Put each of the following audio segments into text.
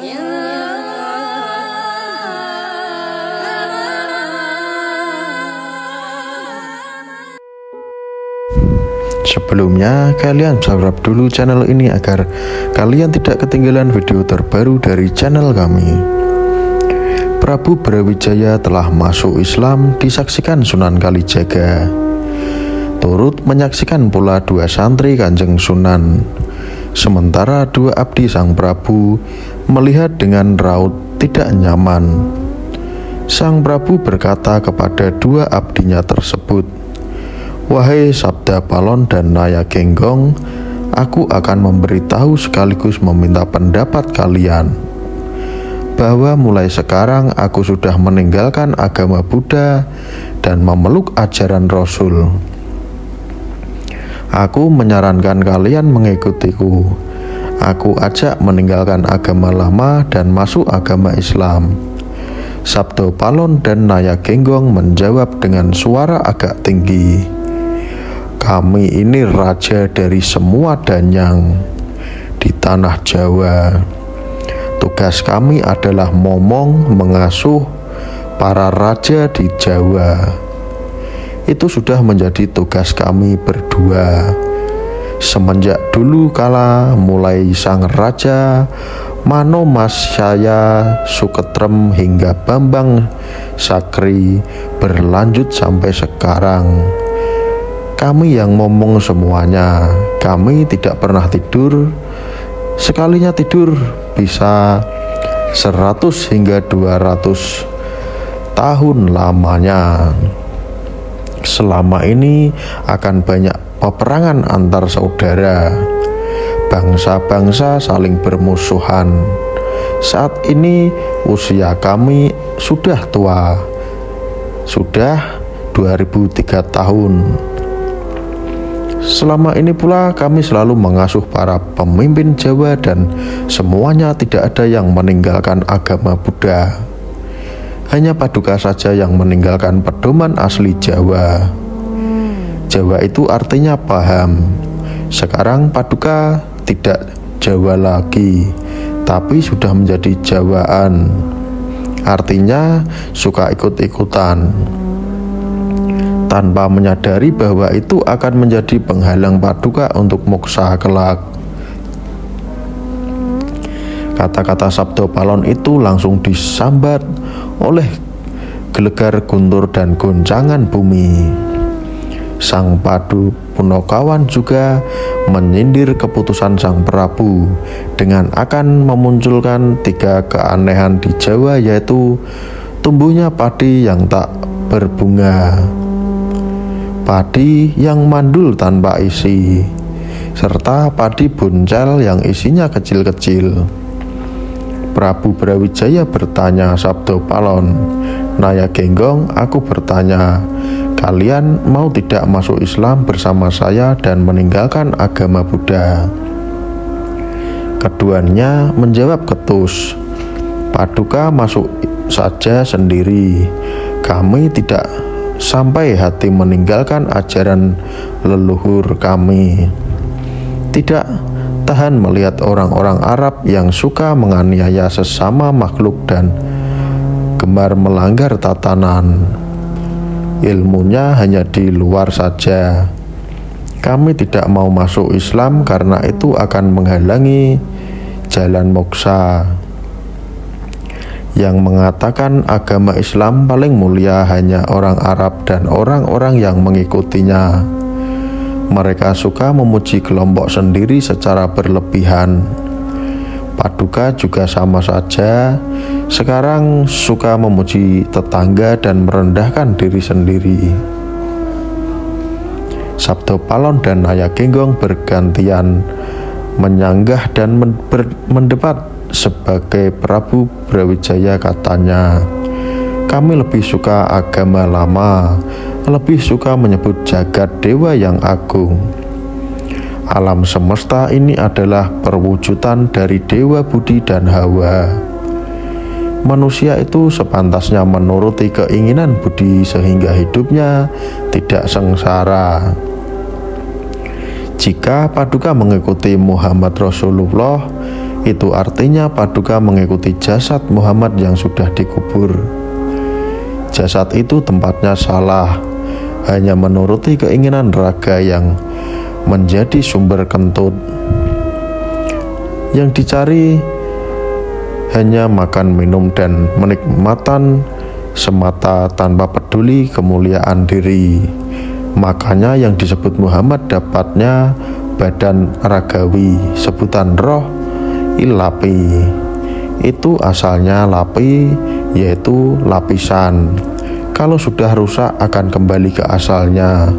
Sebelumnya, kalian subscribe dulu channel ini agar kalian tidak ketinggalan video terbaru dari channel kami. Prabu Brawijaya telah masuk Islam disaksikan Sunan Kalijaga. Turut menyaksikan pula dua santri Kanjeng Sunan. Sementara dua abdi Sang Prabu melihat dengan raut tidak nyaman. Sang Prabu berkata kepada dua abdinya tersebut, "Wahai Sabda Palon dan Naya Genggong, aku akan memberitahu sekaligus meminta pendapat kalian bahwa mulai sekarang aku sudah meninggalkan agama Buddha dan memeluk ajaran Rasul. Aku menyarankan kalian mengikutiku. Aku ajak meninggalkan agama lama dan masuk agama Islam." Sabda Palon dan Naya Genggong menjawab dengan suara agak tinggi, "Kami ini raja dari semua danyang di tanah Jawa. Tugas kami adalah momong mengasuh para raja di Jawa. Itu sudah menjadi tugas kami berdua. Semenjak dulu kala mulai sang raja Manomasyaya Suketrem hingga Bambang Sakri berlanjut sampai sekarang. Kami yang ngomong semuanya. Kami tidak pernah tidur. Sekalinya tidur bisa 100 hingga 200 tahun lamanya. Selama ini akan banyak peperangan antar saudara. Bangsa-bangsa saling bermusuhan. Saat ini usia kami sudah tua. Sudah 2003 tahun. Selama ini pula kami selalu mengasuh para pemimpin Jawa dan semuanya tidak ada yang meninggalkan agama Buddha. Hanya Paduka saja yang meninggalkan pedoman asli Jawa. Jawa itu artinya paham. Sekarang Paduka tidak Jawa lagi, tapi sudah menjadi Jawaan. Artinya suka ikut-ikutan, tanpa menyadari bahwa itu akan menjadi penghalang Paduka untuk moksa kelak." Kata-kata Sabda Palon itu langsung disambat oleh gelegar guntur dan goncangan bumi. Sang Padu Punokawan juga menyindir keputusan Sang Prabu dengan akan memunculkan 3 keanehan di Jawa, yaitu tumbuhnya padi yang tak berbunga, padi yang mandul tanpa isi, serta padi buncel yang isinya kecil-kecil. Prabu Brawijaya bertanya, "Sabda Palon, Naya Genggong, aku bertanya, kalian mau tidak masuk Islam bersama saya dan meninggalkan agama Buddha?" Keduanya menjawab ketus, "Paduka masuk saja sendiri. Kami tidak sampai hati meninggalkan ajaran leluhur kami. Tidak tahan melihat orang-orang Arab yang suka menganiaya sesama makhluk dan gemar melanggar tatanan. Ilmunya hanya di luar saja. Kami tidak mau masuk Islam karena itu akan menghalangi jalan moksa. Yang mengatakan agama Islam paling mulia hanya orang Arab dan orang-orang yang mengikutinya. Mereka suka memuji kelompok sendiri secara berlebihan. Paduka juga sama saja. Sekarang suka memuji tetangga dan merendahkan diri sendiri." Sabda Palon dan Naya Genggong bergantian menyanggah dan mendebat. Sebagai Prabu Brawijaya katanya, "Kami lebih suka agama lama, lebih suka menyebut jagat dewa yang agung. Alam semesta ini adalah perwujudan dari dewa Budi dan Hawa. Manusia itu sepantasnya menuruti keinginan Budi sehingga hidupnya tidak sengsara. Jika Paduka mengikuti Muhammad Rasulullah, Itu artinya Paduka mengikuti jasad Muhammad yang sudah dikubur. Jasad itu tempatnya salah, hanya menuruti keinginan raga yang menjadi sumber kentut. Yang dicari hanya makan, minum, dan menikmatan semata tanpa peduli kemuliaan diri. Makanya yang disebut Muhammad dapatnya badan ragawi, sebutan roh ilapi. Itu asalnya lapi, yaitu lapisan. Kalau sudah rusak akan kembali ke asalnya.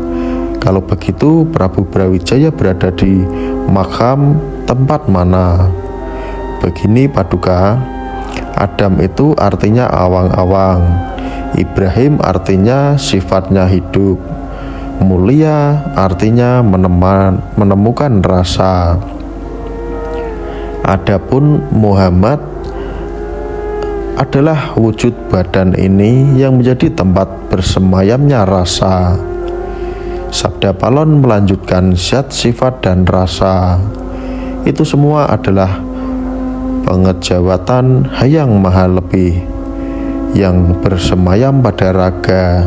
Kalau begitu Prabu Brawijaya berada di makam tempat mana? Begini Paduka, Adam itu artinya awang-awang, Ibrahim artinya sifatnya hidup, mulia artinya menemukan rasa. Adapun Muhammad adalah wujud badan ini yang menjadi tempat bersemayamnya rasa. Sabda Palon melanjutkan zat, sifat, dan rasa. Itu semua adalah pengejawatan Hayang Maha Lebih yang bersemayam pada raga.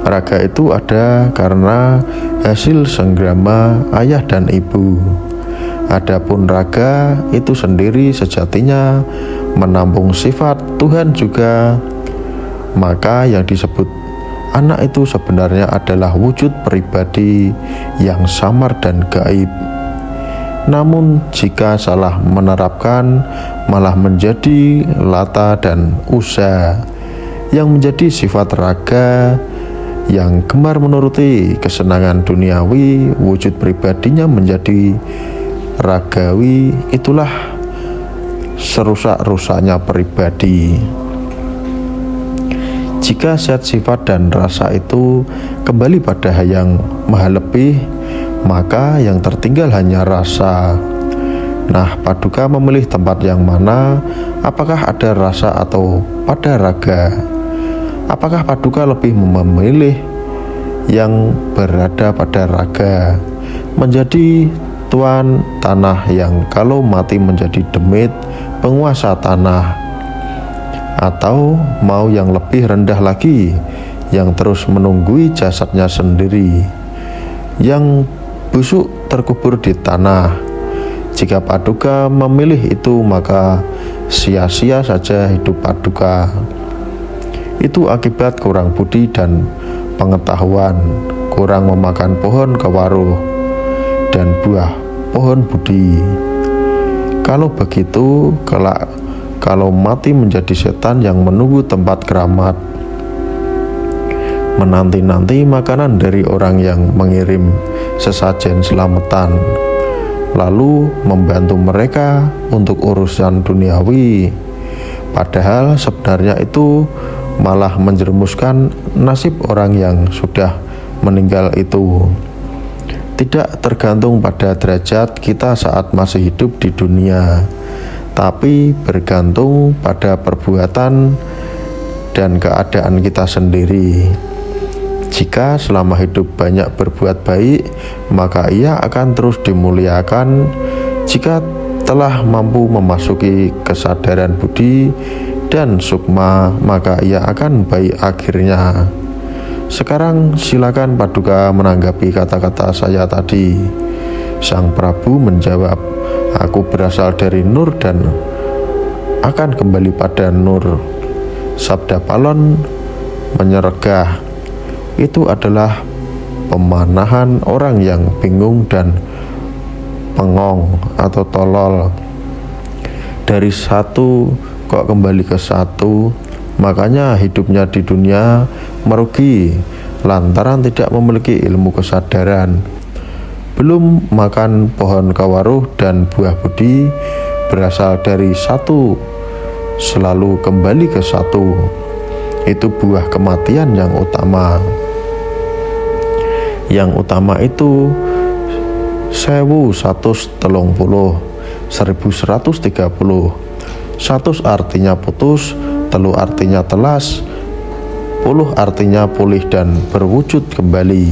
Raga itu ada karena hasil senggama ayah dan ibu. Adapun raga itu sendiri sejatinya menampung sifat Tuhan juga. Maka yang disebut anak itu sebenarnya adalah wujud pribadi yang samar dan gaib. Namun jika salah menerapkan malah menjadi Lata dan Uzza yang menjadi sifat raga yang gemar menuruti kesenangan duniawi. Wujud pribadinya menjadi ragawi. Itulah serusak-rusaknya pribadi. Jika zat, sifat, dan rasa itu kembali pada Hayang Maha Lebih, maka yang tertinggal hanya rasa. Nah, Paduka memilih tempat yang mana? Apakah ada rasa atau pada raga? Apakah Paduka lebih memilih yang berada pada raga, menjadi tuan tanah yang kalau mati menjadi demit, penguasa tanah, atau mau yang lebih rendah lagi, yang terus menunggui jasadnya sendiri, yang busuk terkubur di tanah? Jika Paduka memilih itu, maka sia-sia saja hidup Paduka. Itu akibat kurang budi dan pengetahuan, kurang memakan pohon kewaruh dan buah pohon budi. Kalau begitu, kelak kalau mati menjadi setan yang menunggu tempat keramat, menanti-nanti makanan dari orang yang mengirim sesajen selamatan, lalu membantu mereka untuk urusan duniawi. Padahal sebenarnya itu malah menjerumuskan nasib orang yang sudah meninggal itu. Tidak tergantung pada derajat kita saat masih hidup di dunia, tapi bergantung pada perbuatan dan keadaan kita sendiri. Jika selama hidup banyak berbuat baik, maka ia akan terus dimuliakan. Jika telah mampu memasuki kesadaran budi dan sukma, maka ia akan baik akhirnya. Sekarang silakan Paduka menanggapi kata-kata saya tadi. Sang Prabu menjawab, aku berasal dari Nur dan akan kembali pada Nur. Sabda Palon menyeregah, itu adalah pemanahan orang yang bingung dan pengong atau tolol. Dari satu kok kembali ke satu, makanya hidupnya di dunia merugi lantaran tidak memiliki ilmu kesadaran. Belum makan pohon kawaruh dan buah budi, berasal dari satu selalu kembali ke satu. Itu buah kematian yang utama. Yang utama itu 1130, 1130. 100 artinya putus, telu artinya telas, puluh artinya pulih dan berwujud kembali.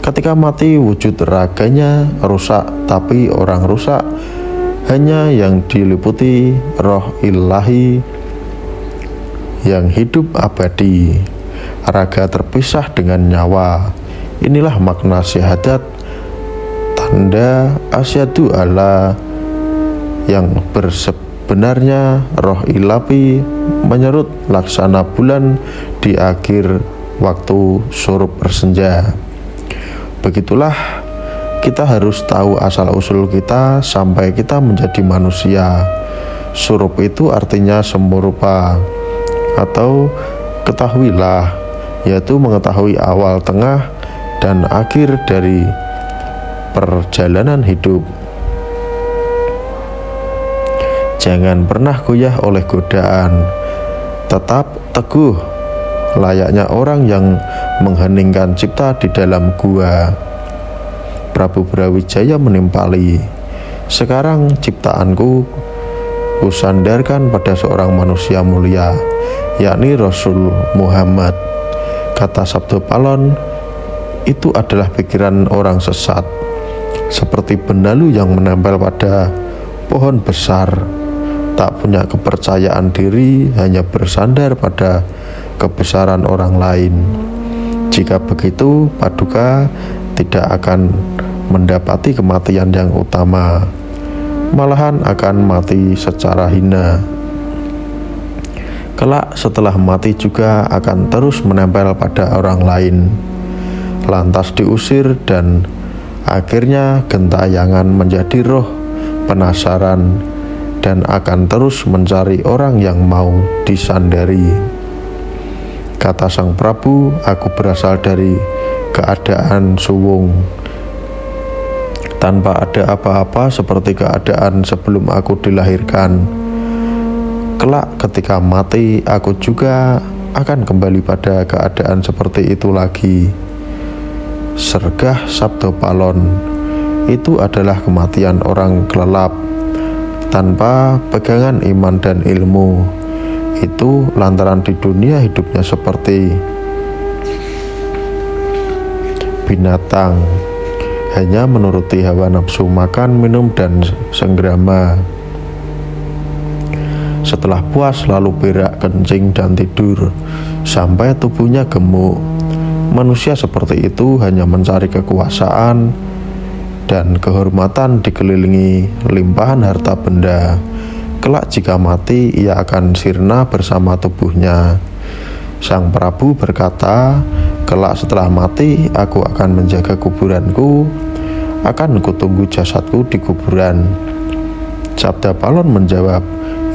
Ketika mati wujud raganya rusak, tapi orang rusak hanya yang diliputi roh ilahi yang hidup abadi, raga terpisah dengan nyawa. Inilah makna syahadat, tanda asyhadu alla yang sebenarnya roh ilahi menyerut laksana bulan di akhir waktu surup bersenja. Begitulah kita harus tahu asal-usul kita sampai kita menjadi manusia. Surup itu artinya semurupa atau ketahuilah, yaitu mengetahui awal, tengah, dan akhir dari perjalanan hidup. Jangan pernah goyah oleh godaan, tetap teguh layaknya orang yang mengheningkan cipta di dalam gua. Prabu Brawijaya menimpali, sekarang ciptaanku kusandarkan pada seorang manusia mulia, yakni Rasul Muhammad. Kata Sabdo Palon, itu adalah pikiran orang sesat, seperti benalu yang menempel pada pohon besar, tak punya kepercayaan diri, hanya bersandar pada kebesaran orang lain. Jika begitu, Paduka tidak akan mendapati kematian yang utama, malahan akan mati secara hina. Kelak setelah mati juga akan terus menempel pada orang lain, lantas diusir dan akhirnya gentayangan menjadi roh penasaran dan akan terus mencari orang yang mau disandari. Kata sang Prabu, aku berasal dari keadaan suwung, tanpa ada apa-apa seperti keadaan sebelum aku dilahirkan. Kelak ketika mati, aku juga akan kembali pada keadaan seperti itu lagi. Sergah Sabdo Palon, itu adalah kematian orang kelelap, tanpa pegangan iman dan ilmu. Itu lantaran di dunia hidupnya seperti binatang, hanya menuruti hawa nafsu makan, minum, dan senggrama. Setelah puas lalu berak, kencing, dan tidur sampai tubuhnya gemuk. Manusia seperti itu hanya mencari kekuasaan dan kehormatan dikelilingi limpahan harta benda. Kelak jika mati, ia akan sirna bersama tubuhnya. Sang Prabu berkata, kelak setelah mati, aku akan menjaga kuburanku, akan kutunggu jasadku di kuburan. Sabda Palon menjawab,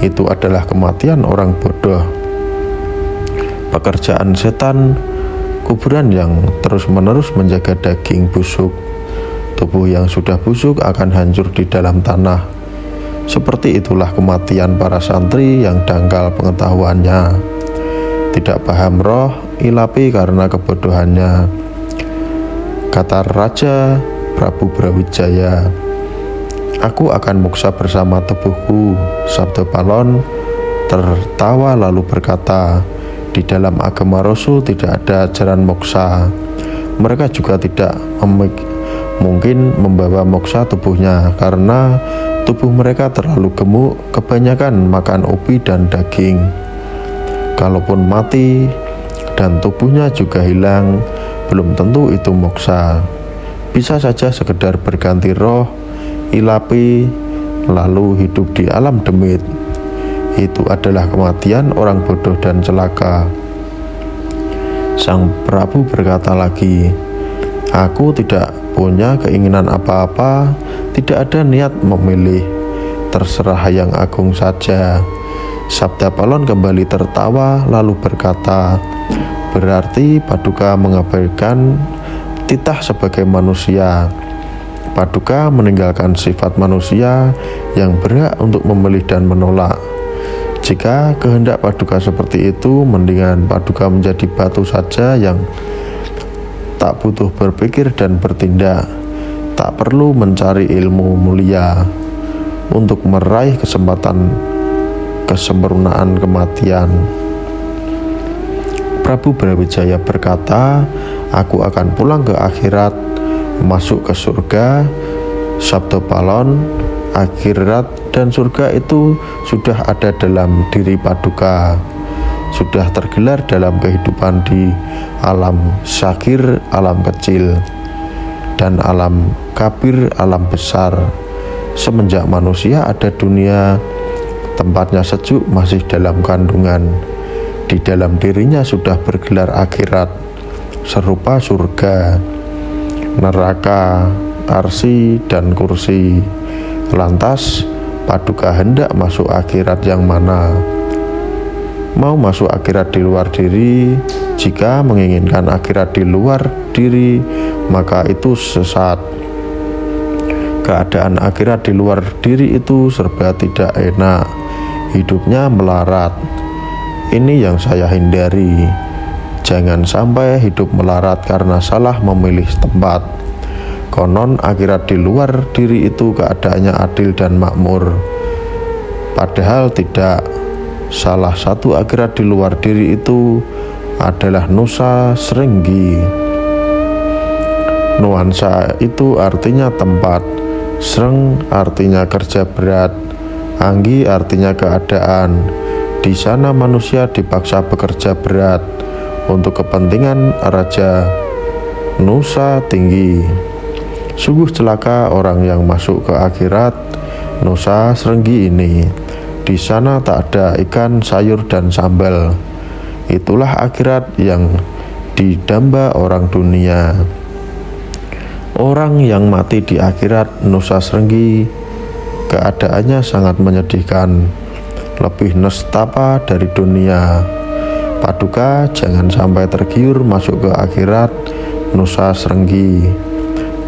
itu adalah kematian orang bodoh, pekerjaan setan, kuburan yang terus-menerus menjaga daging busuk. Tubuh yang sudah busuk akan hancur di dalam tanah. Seperti itulah kematian para santri yang dangkal pengetahuannya, tidak paham roh ilahi karena kebodohannya. Kata Raja Prabu Brawijaya, aku akan muksa bersama tubuhku. Sabdo Palon tertawa lalu berkata, di dalam agama Rasul tidak ada ajaran moksa. Mereka juga tidak mungkin membawa moksa tubuhnya karena tubuh mereka terlalu gemuk, kebanyakan makan ubi dan daging. Kalaupun mati dan tubuhnya juga hilang, belum tentu itu moksa. Bisa saja sekedar berganti roh ilahi lalu hidup di alam demit. Itu adalah kematian orang bodoh dan celaka. Sang Prabu berkata lagi, aku tidak punya keinginan apa-apa, tidak ada niat memilih, terserah yang agung saja. Sabda Palon kembali tertawa lalu berkata, berarti Paduka mengabaikan titah sebagai manusia. Paduka meninggalkan sifat manusia yang berhak untuk memilih dan menolak. Jika kehendak Paduka seperti itu, mendingan Paduka menjadi batu saja yang tak butuh berpikir dan bertindak, tak perlu mencari ilmu mulia untuk meraih kesempurnaan kematian. Prabu Brawijaya berkata, aku akan pulang ke akhirat, masuk ke surga. Sabdo Palon, akhirat dan surga itu sudah ada dalam diri Paduka, sudah tergelar dalam kehidupan di alam syakir, alam kecil, dan alam kabir, alam besar. Semenjak manusia ada dunia, tempatnya sejuk masih dalam kandungan. Di dalam dirinya sudah bergelar akhirat, serupa surga, neraka, arsi, dan kursi. Lantas Paduka hendak masuk akhirat yang mana? Mau masuk akhirat di luar diri? Jika menginginkan akhirat di luar diri, maka itu sesat. Keadaan akhirat di luar diri itu serba tidak enak, hidupnya melarat. Ini yang saya hindari. Jangan sampai hidup melarat karena salah memilih tempat. Konon akhirat di luar diri itu keadaannya adil dan makmur, padahal tidak. Salah satu akhirat di luar diri itu adalah Nusa Srenggi. Nuansa itu artinya tempat, Sreng artinya kerja berat, Anggi artinya keadaan. Di sana manusia dipaksa bekerja berat untuk kepentingan Raja Nusa Tinggi. Sungguh celaka orang yang masuk ke akhirat Nusa Srenggi ini. Di sana tak ada ikan, sayur, dan sambal. Itulah akhirat yang didamba orang dunia. Orang yang mati di akhirat Nusa Srenggi keadaannya sangat menyedihkan, lebih nestapa dari dunia. Paduka jangan sampai tergiur masuk ke akhirat Nusa Srenggi.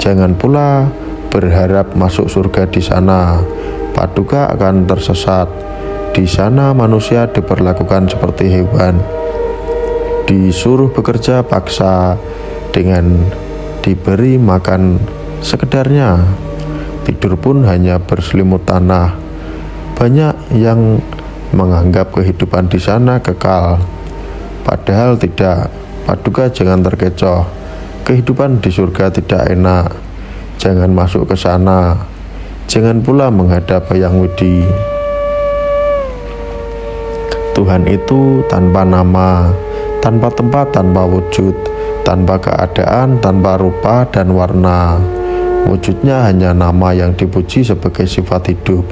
Jangan pula berharap masuk surga di sana. Paduka akan tersesat. Di sana manusia diperlakukan seperti hewan, disuruh bekerja paksa dengan diberi makan sekedarnya. Tidur pun hanya berselimut tanah. Banyak yang menganggap kehidupan di sana kekal, padahal tidak. Paduka jangan terkecoh. Kehidupan di surga tidak enak. Jangan masuk ke sana. Jangan pula menghadap Hyang Widi. Tuhan itu tanpa nama, tanpa tempat, tanpa wujud, tanpa keadaan, tanpa rupa dan warna. Wujudnya hanya nama yang dipuji sebagai sifat hidup.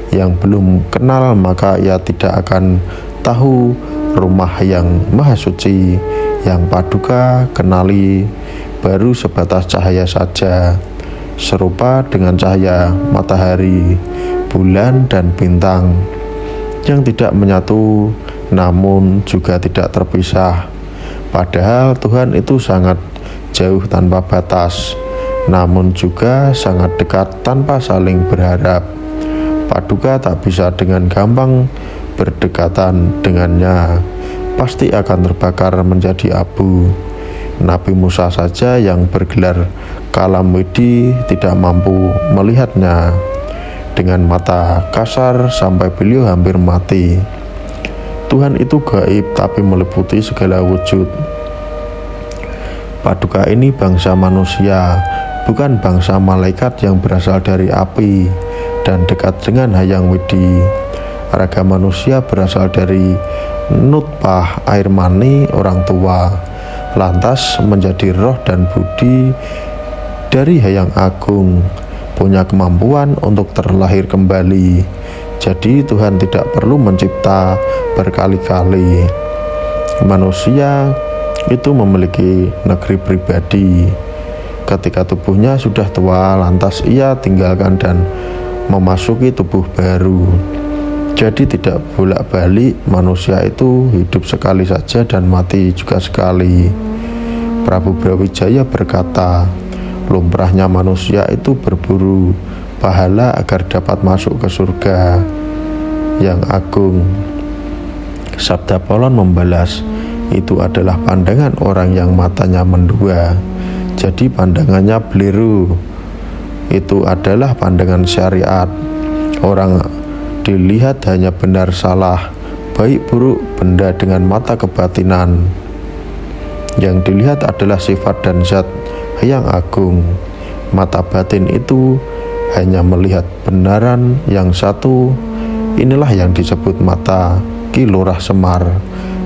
Yang belum kenal maka ia tidak akan tahu rumah yang maha suci. Yang Paduka kenali baru sebatas cahaya saja, serupa dengan cahaya matahari, bulan, dan bintang, yang tidak menyatu namun juga tidak terpisah. Padahal Tuhan itu sangat jauh tanpa batas, namun juga sangat dekat tanpa saling berharap. Paduka tak bisa dengan gampang berdekatan dengannya, pasti akan terbakar menjadi abu. Nabi Musa saja yang bergelar Kalam Widi tidak mampu melihatnya. Dengan mata kasar sampai beliau hampir mati. Tuhan itu gaib tapi meliputi segala wujud. Paduka ini bangsa manusia, bukan bangsa malaikat yang berasal dari api dan dekat dengan Hyang Widi. Raga manusia berasal dari nutpah, air mani orang tua, lantas menjadi roh dan budi dari Hyang Agung, punya kemampuan untuk terlahir kembali. Jadi Tuhan tidak perlu mencipta berkali-kali. Manusia itu memiliki negeri pribadi. Ketika tubuhnya sudah tua, lantas ia tinggalkan dan memasuki tubuh baru. Jadi tidak bolak-balik, manusia itu hidup sekali saja dan mati juga sekali. Prabu Brawijaya berkata, lumrahnya manusia itu berburu pahala agar dapat masuk ke surga yang agung. Sabda Polon membalas, itu adalah pandangan orang yang matanya mendua, jadi pandangannya beliru. Itu adalah pandangan syariat. Orang dilihat hanya benar salah, baik buruk benda dengan mata kebatinan. Yang dilihat adalah sifat dan zat Hyang Agung. Mata batin itu hanya melihat benaran yang satu. Inilah yang disebut mata Ki Lurah Semar.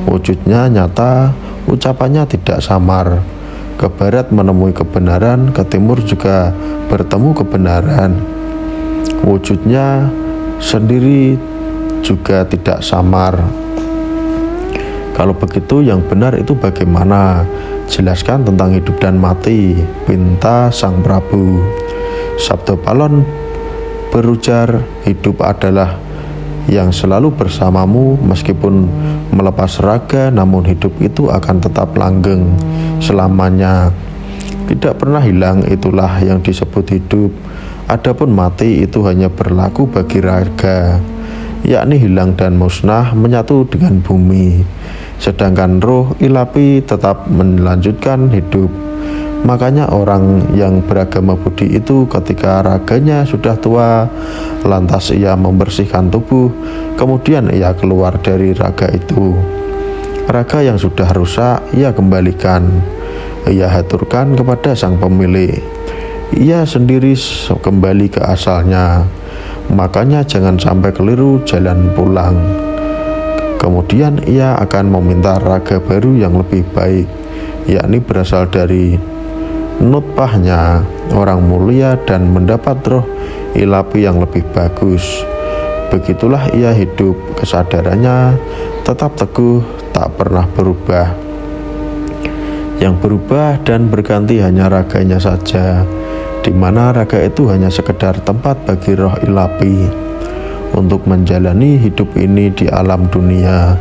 Wujudnya nyata, ucapannya tidak samar. Ke barat menemui kebenaran, ke timur juga bertemu kebenaran. Wujudnya sendiri juga tidak samar. Kalau begitu yang benar itu bagaimana? Jelaskan tentang hidup dan mati, pinta Sang Prabu. Sabda Palon berujar, hidup adalah yang selalu bersamamu, meskipun melepas raga, namun hidup itu akan tetap langgeng selamanya, tidak pernah hilang. Itulah yang disebut hidup. Adapun mati itu hanya berlaku bagi raga, yakni hilang dan musnah, menyatu dengan bumi. Sedangkan roh ilapi tetap melanjutkan hidup. Makanya orang yang beragama Budi itu ketika raganya sudah tua, lantas ia membersihkan tubuh, kemudian ia keluar dari raga itu. Raga yang sudah rusak ia kembalikan, ia haturkan kepada sang pemilik. Ia sendiri kembali ke asalnya. Makanya jangan sampai keliru jalan pulang. Kemudian ia akan meminta raga baru yang lebih baik, yakni berasal dari nutfahnya orang mulia dan mendapat roh ilapi yang lebih bagus. Begitulah ia hidup, kesadarannya tetap teguh, tak pernah berubah. Yang berubah dan berganti hanya raganya saja, di mana raga itu hanya sekedar tempat bagi roh ilapi untuk menjalani hidup ini di alam dunia.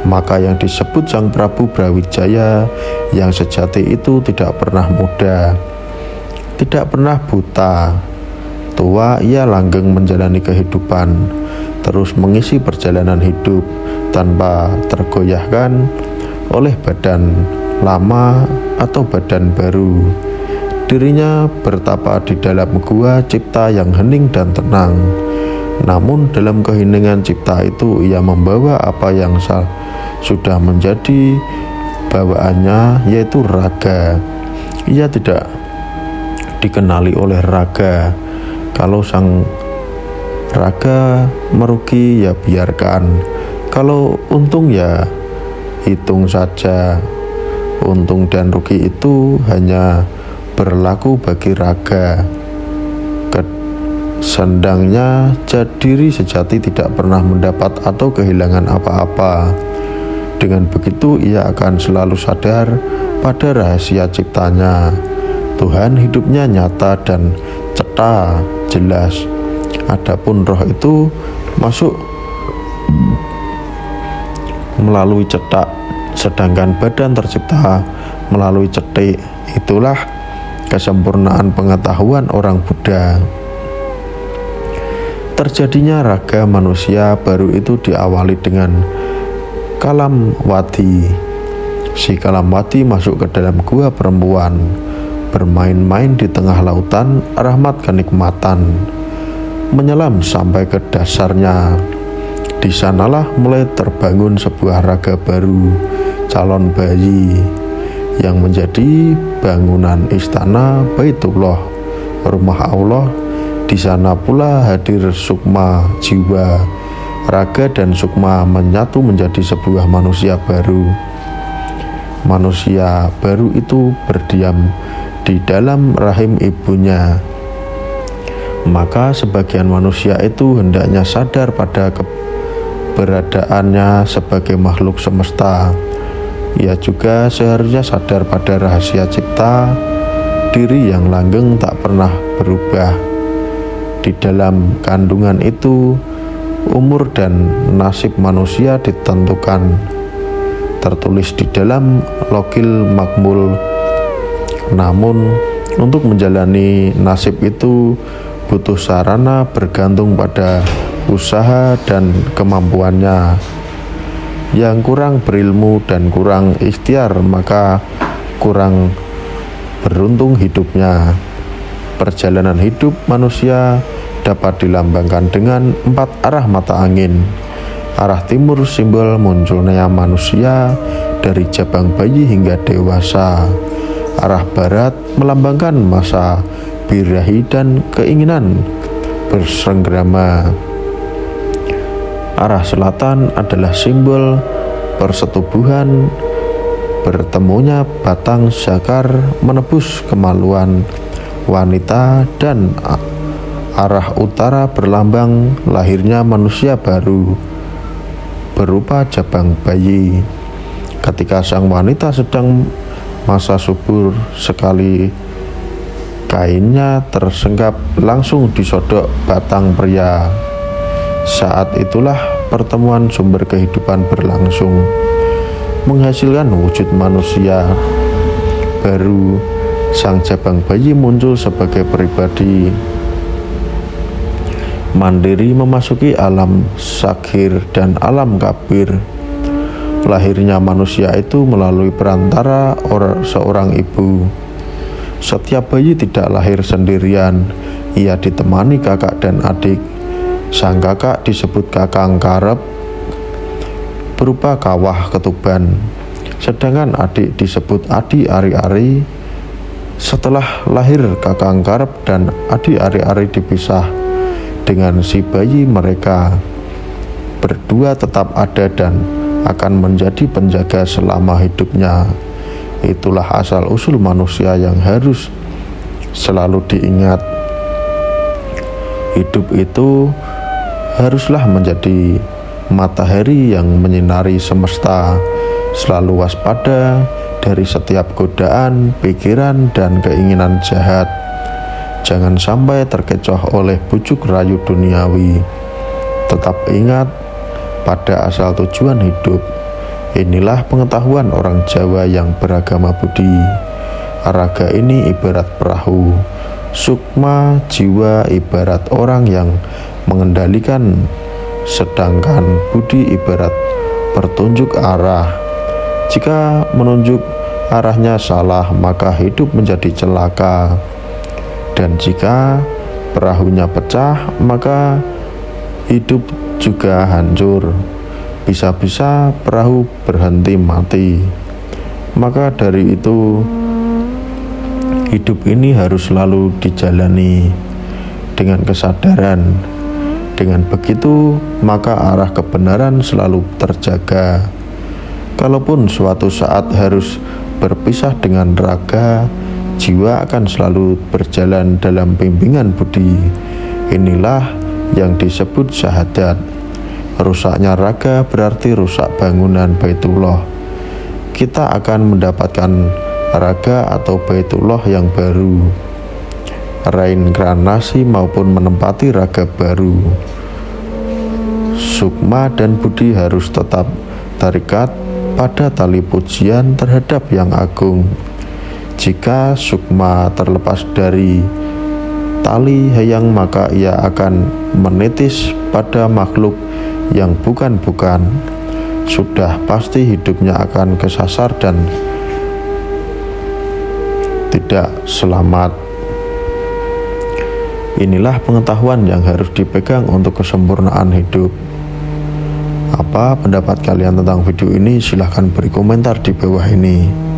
Maka yang disebut Sang Prabu Brawijaya yang sejati itu tidak pernah muda, tidak pernah buta. Tua ia langgeng menjalani kehidupan, terus mengisi perjalanan hidup tanpa tergoyahkan oleh badan lama atau badan baru. Dirinya bertapa di dalam gua cipta yang hening dan tenang. Namun dalam keheningan cipta itu ia membawa apa yang sudah menjadi bawaannya, yaitu raga. Ia tidak dikenali oleh raga. Kalau sang raga merugi ya biarkan, kalau untung ya hitung saja. Untung dan rugi itu hanya berlaku bagi raga. Sendangnya diri sejati tidak pernah mendapat atau kehilangan apa-apa. Dengan begitu ia akan selalu sadar pada rahasia ciptanya. Tuhan hidupnya nyata dan ceta, jelas. Adapun roh itu masuk melalui cetak, sedangkan badan tercipta melalui cetik. Itulah kesempurnaan pengetahuan orang Buddha. Terjadinya raga manusia baru itu diawali dengan Kalamwati. Si Kalamwati masuk ke dalam gua perempuan, bermain-main di tengah lautan rahmat kenikmatan, menyelam sampai ke dasarnya. Di sanalah mulai terbangun sebuah raga baru, calon bayi, yang menjadi bangunan istana Baitullah, rumah Allah. Di sana pula hadir sukma jiwa. Raga dan sukma menyatu menjadi sebuah manusia baru. Manusia baru itu berdiam di dalam rahim ibunya. Maka sebagian manusia itu hendaknya sadar pada keberadaannya sebagai makhluk semesta. Ia juga seharusnya sadar pada rahasia cipta diri yang langgeng tak pernah berubah. Di dalam kandungan itu, umur dan nasib manusia ditentukan, tertulis di dalam Lokil Makmul. Namun, untuk menjalani nasib itu butuh sarana bergantung pada usaha dan kemampuannya. Yang kurang berilmu dan kurang ikhtiar, maka kurang beruntung hidupnya. Perjalanan hidup manusia dapat dilambangkan dengan 4 arah mata angin. Arah timur simbol munculnya manusia dari jabang bayi hingga dewasa. Arah barat melambangkan masa birahi dan keinginan bersenggerama. Arah selatan adalah simbol persetubuhan bertemunya batang zakar menebus kemaluan wanita, dan arah utara berlambang lahirnya manusia baru berupa jabang bayi. Ketika sang wanita sedang masa subur sekali, kainnya tersenggap langsung disodok batang pria. Saat itulah pertemuan sumber kehidupan berlangsung, menghasilkan wujud manusia baru. Sang jabang bayi muncul sebagai pribadi mandiri memasuki alam sakhir dan alam kabir. Lahirnya manusia itu melalui perantara seorang ibu. Setiap bayi tidak lahir sendirian, ia ditemani kakak dan adik. Sang kakak disebut kakang karep berupa kawah ketuban, sedangkan adik disebut adi ari-ari. Setelah lahir kakang karep dan adi ari-ari dipisah dengan si bayi, mereka berdua tetap ada dan akan menjadi penjaga selama hidupnya. Itulah asal-usul manusia yang harus selalu diingat. Hidup itu haruslah menjadi matahari yang menyinari semesta, selalu waspada dari setiap godaan, pikiran, dan keinginan jahat. Jangan sampai terkecoh oleh bujuk rayu duniawi. Tetap ingat pada asal tujuan hidup. Inilah pengetahuan orang Jawa yang beragama Budi. Raga ini ibarat perahu, sukma jiwa ibarat orang yang mengendalikan, sedangkan budi ibarat petunjuk arah. Jika menunjuk arahnya salah, maka hidup menjadi celaka. Dan jika perahunya pecah, maka hidup juga hancur. Bisa-bisa perahu berhenti mati. Maka dari itu, hidup ini harus selalu dijalani dengan kesadaran. Dengan begitu, maka arah kebenaran selalu terjaga. Kalaupun suatu saat harus berpisah dengan raga, jiwa akan selalu berjalan dalam bimbingan budi. Inilah yang disebut syahadat. Rusaknya raga berarti rusak bangunan Baitullah. Kita akan mendapatkan raga atau Baitullah yang baru, reinkarnasi maupun menempati raga baru. Sukma dan budi harus tetap terikat pada tali pujian terhadap yang agung. Jika sukma terlepas dari tali hayang, maka ia akan menitis pada makhluk yang bukan-bukan. Sudah pasti hidupnya akan kesasar dan tidak selamat. Inilah pengetahuan yang harus dipegang untuk kesempurnaan hidup. Apa pendapat kalian tentang video ini? Silahkan beri komentar di bawah ini.